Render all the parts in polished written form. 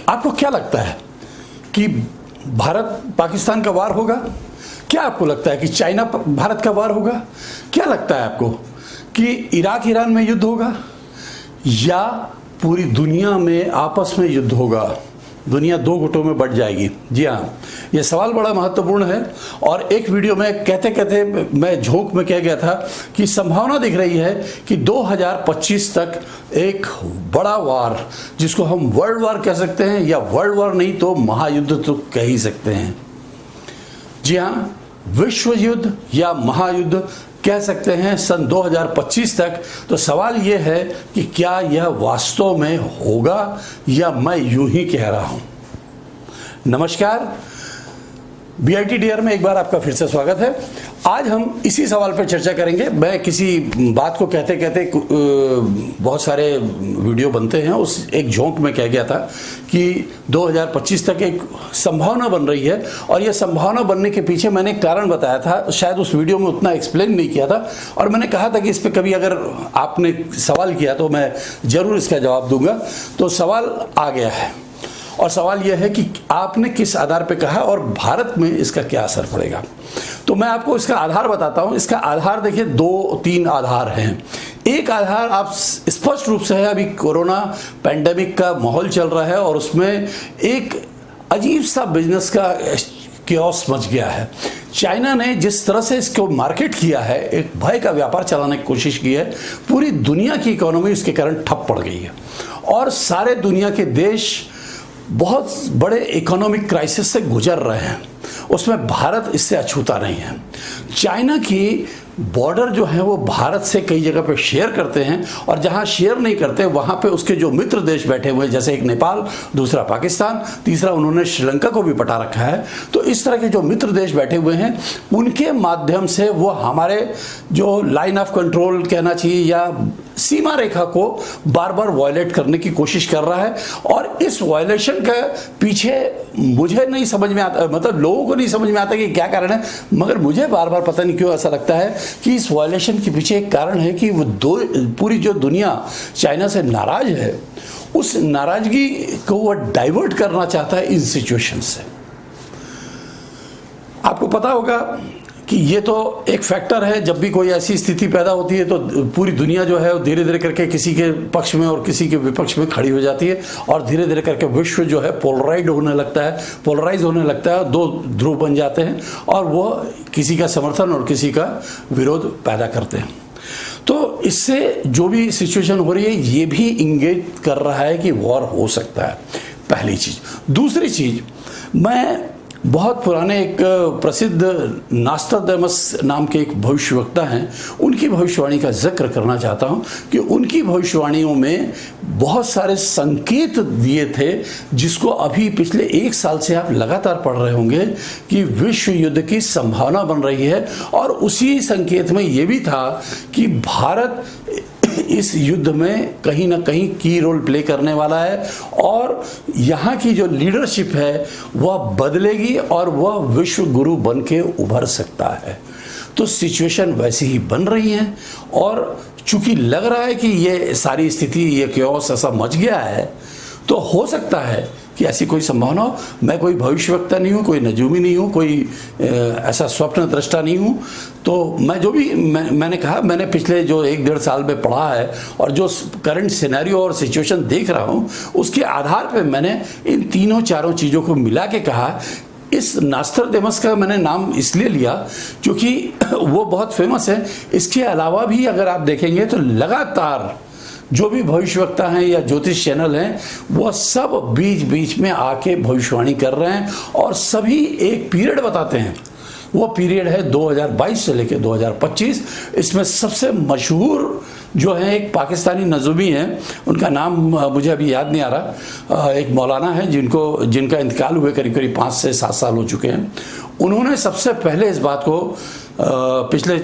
आपको क्या लगता है कि भारत पाकिस्तान का वार होगा? क्या आपको लगता है कि चाइना भारत का वार होगा? क्या लगता है आपको कि इराक ईरान में युद्ध होगा या पूरी दुनिया में आपस में युद्ध होगा? दुनिया दो गुटों में बंट जाएगी। जी हाँ, ये सवाल बड़ा महत्वपूर्ण है। और एक वीडियो में कहते कहते मैं झोंक में कह गया था कि संभावना दिख रही है कि 2025 तक एक बड़ा वार, जिसको हम वर्ल्ड वार कह सकते हैं या वर्ल्ड वार नहीं तो महायुद्ध तो कह ही सकते हैं। जी हाँ, विश्व युद्ध या महायुद्ध कह सकते हैं सन 2025 तक। तो सवाल यह है कि क्या यह वास्तव में होगा या मैं यूं ही कह रहा हूं। नमस्कार, BITDR में एक बार आपका फिर से स्वागत है। आज हम इसी सवाल पर चर्चा करेंगे। मैं किसी बात को कहते कहते बहुत सारे वीडियो बनते हैं, उस एक झोंक में कह गया था कि 2025 तक एक संभावना बन रही है। और यह संभावना बनने के पीछे मैंने एक कारण बताया था, शायद उस वीडियो में उतना एक्सप्लेन नहीं किया था। और मैंने कहा था कि इस पर कभी अगर आपने सवाल किया तो मैं ज़रूर इसका जवाब दूंगा। तो सवाल आ गया है और सवाल यह है कि आपने किस आधार पे कहा और भारत में इसका क्या असर पड़ेगा। तो मैं आपको इसका आधार बताता हूं। इसका आधार देखिए, 2-3 आधार हैं। एक आधार आप स्पष्ट रूप से है, अभी कोरोना पैंडेमिक का माहौल चल रहा है और उसमें एक अजीब सा बिजनेस का क्योस मच गया है। चाइना ने जिस तरह से इसको मार्केट किया है, एक भय का व्यापार चलाने की कोशिश की है, पूरी दुनिया की इकोनॉमी उसके कारण ठप पड़ गई है और सारे दुनिया के देश बहुत बड़े इकोनॉमिक क्राइसिस से गुजर रहे हैं। उसमें भारत इससे अछूता नहीं है। चाइना की बॉर्डर जो है वो भारत से कई जगह पे शेयर करते हैं और जहां शेयर नहीं करते वहां पे उसके जो मित्र देश बैठे हुए हैं, जैसे एक नेपाल, दूसरा पाकिस्तान, तीसरा उन्होंने श्रीलंका को भी पटा रखा है। तो इस तरह के जो मित्र देश बैठे हुए हैं उनके माध्यम से वो हमारे जो लाइन ऑफ कंट्रोल कहना चाहिए या सीमा रेखा को बार बार वायलेट करने की कोशिश कर रहा है। और इस वायलेशन के पीछे मुझे नहीं समझ में आता, मतलब लोगों को नहीं समझ में आता कि क्या कारण है, मगर मुझे बार बार पता नहीं क्यों ऐसा लगता है कि इस वायलेशन के पीछे एक कारण है कि वो पूरी जो दुनिया चाइना से नाराज है, उस नाराजगी को वो डाइवर्ट करना चाहता है इन सिचुएशन से। आपको पता होगा कि ये तो एक फैक्टर है, जब भी कोई ऐसी स्थिति पैदा होती है तो पूरी दुनिया जो है धीरे धीरे करके किसी के पक्ष में और किसी के विपक्ष में खड़ी हो जाती है और धीरे धीरे करके विश्व जो है पोलराइज होने लगता है, दो ध्रुव बन जाते हैं और वो किसी का समर्थन और किसी का विरोध पैदा करते हैं। तो इससे जो भी सिचुएशन हो रही है ये भी इंगित कर रहा है कि वॉर हो सकता है, पहली चीज। दूसरी चीज, मैं बहुत पुराने एक प्रसिद्ध नास्ट्राडामस नाम के एक भविष्यवक्ता हैं, उनकी भविष्यवाणी का जिक्र करना चाहता हूं कि उनकी भविष्यवाणियों में बहुत सारे संकेत दिए थे, जिसको अभी पिछले 1 साल से आप लगातार पढ़ रहे होंगे कि विश्व युद्ध की संभावना बन रही है। और उसी संकेत में ये भी था कि भारत इस युद्ध में कहीं ना कहीं की रोल प्ले करने वाला है और यहाँ की जो लीडरशिप है वह बदलेगी और वह विश्व गुरु बन के उभर सकता है। तो सिचुएशन वैसी ही बन रही है और चूंकि लग रहा है कि ये सारी स्थिति, ये क्योस ऐसा मच गया है, तो हो सकता है कि ऐसी कोई संभावना हो। मैं कोई भविष्यवक्ता नहीं हूँ, कोई नजूमी नहीं हूँ, कोई ऐसा स्वप्न दृष्टा नहीं हूँ। तो मैं जो भी मैंने कहा, मैंने पिछले जो 1-1.5 साल में पढ़ा है और जो करंट सिनेरियो और सिचुएशन देख रहा हूँ, उसके आधार पे मैंने इन तीनों चारों चीज़ों को मिला के कहा। इस नास्ट्राडामस का मैंने नाम इसलिए लिया क्योंकि वो बहुत फेमस है। इसके अलावा भी अगर आप देखेंगे तो लगातार जो भी भविष्यवक्ता हैं या ज्योतिष चैनल हैं, वह सब बीच बीच में आके भविष्यवाणी कर रहे हैं और सभी एक पीरियड बताते हैं। वो पीरियड है 2022 से लेकर 2025। इसमें सबसे मशहूर जो है एक पाकिस्तानी नजूमी हैं, उनका नाम मुझे अभी याद नहीं आ रहा, एक मौलाना है जिनका इंतकाल हुए करीब 5 से 7 साल हो चुके हैं। उन्होंने सबसे पहले इस बात को पिछले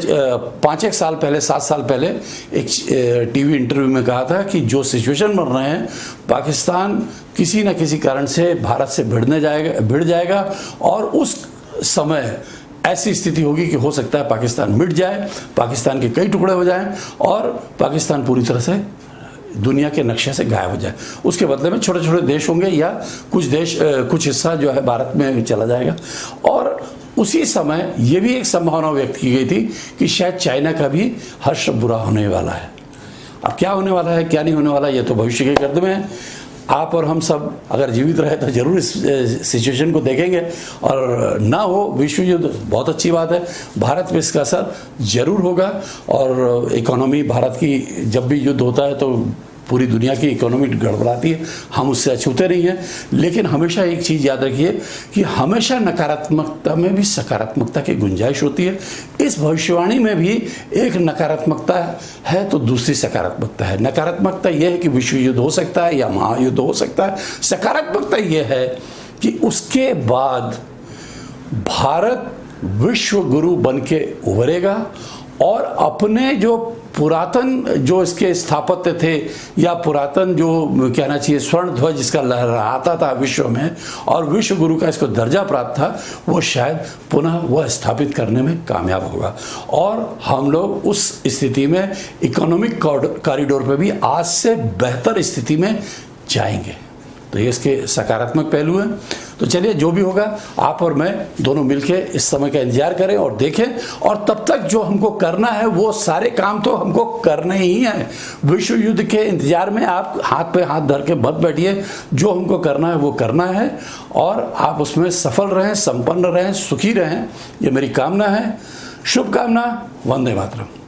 5-1 साल पहले, 7 साल पहले एक टीवी इंटरव्यू में कहा था कि जो सिचुएशन बन रहे हैं, पाकिस्तान किसी न किसी कारण से भारत से भिड़ जाएगा और उस समय ऐसी स्थिति होगी कि हो सकता है पाकिस्तान मिट जाए, पाकिस्तान के कई टुकड़े हो जाएं और पाकिस्तान पूरी तरह से दुनिया के नक्शे से गायब हो जाए। उसके बदले में छोटे छोटे देश होंगे या कुछ हिस्सा जो है भारत में चला जाएगा। और उसी समय ये भी एक संभावना व्यक्त की गई थी कि शायद चाइना का भी हर्ष बुरा होने वाला है। अब क्या होने वाला है क्या नहीं होने वाला, ये तो भविष्य के गर्द में है। आप और हम सब अगर जीवित रहे तो जरूर इस सिचुएशन को देखेंगे, और ना हो विश्व युद्ध बहुत अच्छी बात है, भारत पे इसका असर जरूर होगा। और इकोनॉमी भारत की, जब भी युद्ध होता है तो पूरी दुनिया की इकोनॉमी गड़बड़ाती है, हम उससे अछूते नहीं हैं। लेकिन हमेशा एक चीज़ याद रखिए कि हमेशा नकारात्मकता में भी सकारात्मकता की गुंजाइश होती है। इस भविष्यवाणी में भी एक नकारात्मकता है तो दूसरी सकारात्मकता है। नकारात्मकता यह है कि विश्व युद्ध हो सकता है या महायुद्ध हो सकता है। सकारात्मकता यह है कि उसके बाद भारत विश्व गुरु बन के उभरेगा और अपने जो पुरातन जो इसके स्थापत्य थे या पुरातन जो कहना चाहिए स्वर्ण ध्वज जिसका लहराता था विश्व में और विश्व गुरु का इसको दर्जा प्राप्त था, वो शायद पुनः वह स्थापित करने में कामयाब होगा। और हम लोग उस स्थिति में इकोनॉमिक कॉरिडोर पे भी आज से बेहतर स्थिति में जाएंगे। तो ये इसके सकारात्मक पहलू हैं। तो चलिए, जो भी होगा आप और मैं दोनों मिलके इस समय का इंतजार करें और देखें, और तब तक जो हमको करना है वो सारे काम तो हमको करने ही हैं। विश्व युद्ध के इंतजार में आप हाथ पे हाथ धर के मत बैठिए, जो हमको करना है वो करना है, और आप उसमें सफल रहें, संपन्न रहें, सुखी रहें, ये मेरी कामना है। शुभकामना। वंदे मातरम।